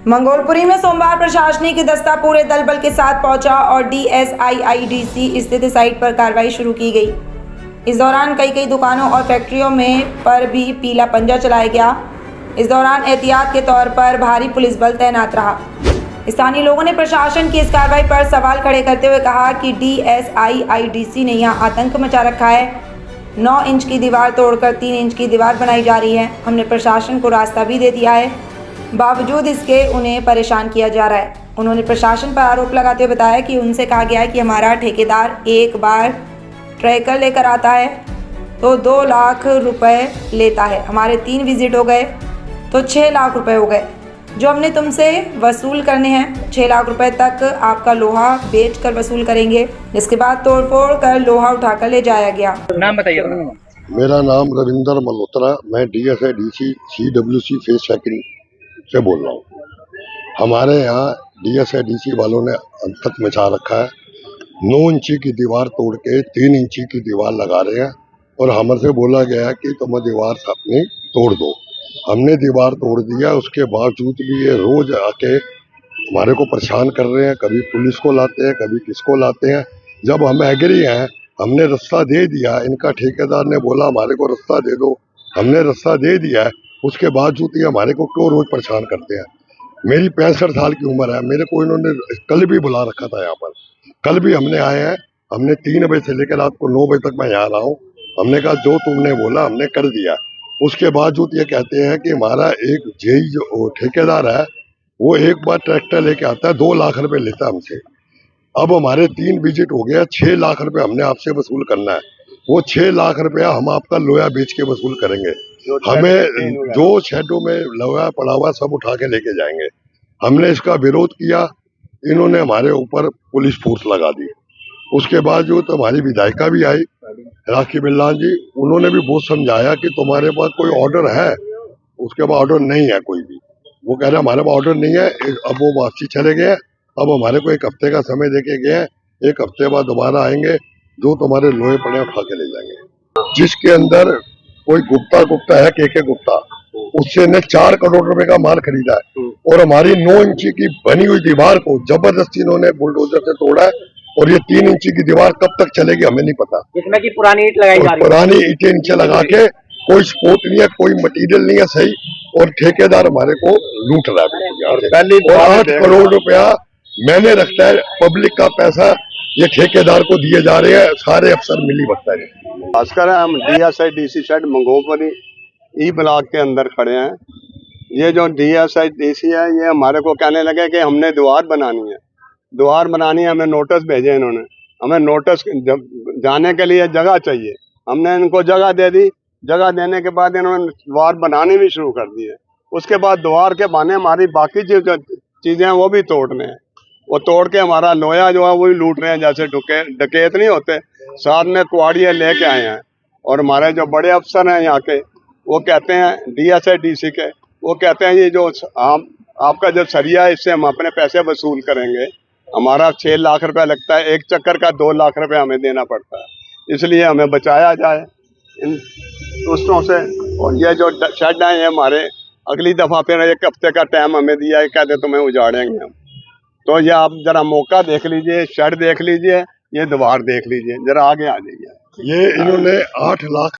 मंगोलपुरी में सोमवार प्रशासनिक दस्ता पूरे दल बल के साथ पहुंचा और DSIIDC स्थित साइट पर कार्रवाई शुरू की गई। इस दौरान कई दुकानों और फैक्ट्रियों में पर भी पीला पंजा चलाया गया। इस दौरान एहतियात के तौर पर भारी पुलिस बल तैनात रहा। स्थानीय लोगों ने प्रशासन की इस कार्रवाई पर सवाल खड़े करते हुए कहा कि DSIIDC ने यहाँ आतंक मचा रखा है। 9 इंच की दीवार तोड़कर 3 इंच की दीवार बनाई जा रही है। हमने प्रशासन को रास्ता भी दे दिया है, बावजूद इसके उन्हें परेशान किया जा रहा है। उन्होंने प्रशासन पर आरोप लगाते हुए बताया कि उनसे कहा गया है कि हमारा ठेकेदार एक बार ट्रैकर लेकर आता है तो 2 लाख रुपए लेता है। हमारे 3 विजिट हो गए तो 6 लाख रुपए हो गए, जो हमने तुमसे वसूल करने हैं। 6 लाख रुपए तक आपका लोहा बेच कर वसूल करेंगे, जिसके बाद तोड़फोड़ कर लोहा उठाकर ले जाया गया। नाम बताइए। मेरा नाम रविंदर मल्होत्रा, मैं DSIDC CWC फेस सेकंड से बोल रहा हूँ। हमारे यहाँ DSIDC वालों ने आतंक मचा रखा है। 9 इंची की दीवार तोड़ के 3 इंची की दीवार लगा रहे हैं और हमसे बोला गया है कि तुम दीवार अपनी तोड़ दो। हमने दीवार तोड़ दिया, उसके बावजूद भी ये रोज आके हमारे को परेशान कर रहे हैं। कभी पुलिस को लाते हैं, कभी किसको लाते हैं। जब हम एग्री हैं, हमने रास्ता दे दिया, इनका ठेकेदार ने बोला हमारे को रास्ता दे दो, हमने रास्ता दे दिया है, उसके बावजूद ये हमारे को क्यों रोज परेशान करते हैं। मेरी 65 साल की उम्र है, मेरे को इन्होंने कल भी बुला रखा था यहाँ पर। कल भी हमने आए हैं, हमने 3 बजे से लेकर रात को 9 बजे तक मैं यहाँ रहा हूँ। हमने कहा जो तुमने बोला हमने कर दिया। उसके बावजूद ये कहते हैं कि हमारा एक जेई जो ठेकेदार है वो एक बार ट्रैक्टर लेके आता है, 2 लाख रुपए लेता है हमसे। अब हमारे 3 विजिट हो गया, 6 लाख रुपए हमने आपसे वसूल करना है। वो 6 लाख रुपया हम आपका लोहा बेच के वसूल करेंगे। हमें जो शेडों में लोहा पड़ा हुआ सब उठा के लेके जाएंगे। हमने इसका विरोध किया, इन्होंने हमारे ऊपर पुलिस फोर्स लगा दी। उसके बाद जो तो हमारी विधायिका भी आई, राखी बिल्लान जी, उन्होंने भी बहुत समझाया कि तुम्हारे पास कोई ऑर्डर है। उसके बाद ऑर्डर नहीं है कोई भी। वो कह रहे हमारे पास ऑर्डर नहीं है। अब वो वापसी चले गए। अब हमारे को 1 हफ्ते का समय देके गए हैं। 1 हफ्ते बाद दोबारा आएंगे, जो तुम्हारे लोहे पड़े उठा के ले जाएंगे। जिसके अंदर कोई गुप्ता है, के गुप्ता, उससे ने 4 करोड़ रुपए का माल खरीदा है और हमारी 9 इंची की बनी हुई दीवार को जबरदस्ती इन्होंने बुलडोजर से तोड़ा है। और ये 3 इंची की दीवार कब तक चलेगी हमें नहीं पता। इसमें की पुरानी ईंट लगाई जा रही है, पुरानी ईंटें नीचे लगा के, कोई सपोर्ट नहीं है, कोई मटेरियल नहीं है सही, और ठेकेदार हमारे को लूट रहा है। और 8 करोड़ रुपया मैंने रखता है, पब्लिक का पैसा ये ठेकेदार को दिए जा रहे हैं। सारे अफसर मिली भगता है। खासकर हम DSIDC shed Mangolpuri E block के अंदर खड़े हैं। ये जो DSIDC है, ये हमारे को कहने लगे कि हमने दीवार बनानी है, हमें नोटिस भेजे इन्होंने। हमें नोटिस जाने के लिए जगह चाहिए, हमने इनको जगह दे दी। जगह देने के बाद इन्होंने दीवार बनानी भी शुरू कर दी है। उसके बाद दीवार के बहाने हमारी बाकी जो चीज़ें हैं वो भी तोड़ने हैं। वो तोड़ के हमारा लोहा जो है वो भी लूट रहे हैं, जैसे डकैत नहीं होते। साथ में कुआड़ियाँ लेके आए हैं। और हमारे जो बड़े अफसर हैं यहाँ के, वो कहते हैं DSIDC के, वो कहते हैं ये जो आपका जो सरिया है, इससे हम अपने पैसे वसूल करेंगे। हमारा 6 लाख रुपया लगता है, एक चक्कर का 2 लाख रुपया हमें देना पड़ता है। इसलिए हमें बचाया जाए इन दुष्टों से। और ये जो शेड है, ये हमारे अगली दफ़ा फिर 1 हफ्ते का टाइम हमें दिया है, कहते तुम्हें उजाड़ेंगे हम। तो ये आप जरा मौका देख लीजिए, शेड देख लीजिए, ये दीवार देख लीजिए, जरा आगे आ जाइए। ये इन्होंने 8 लाख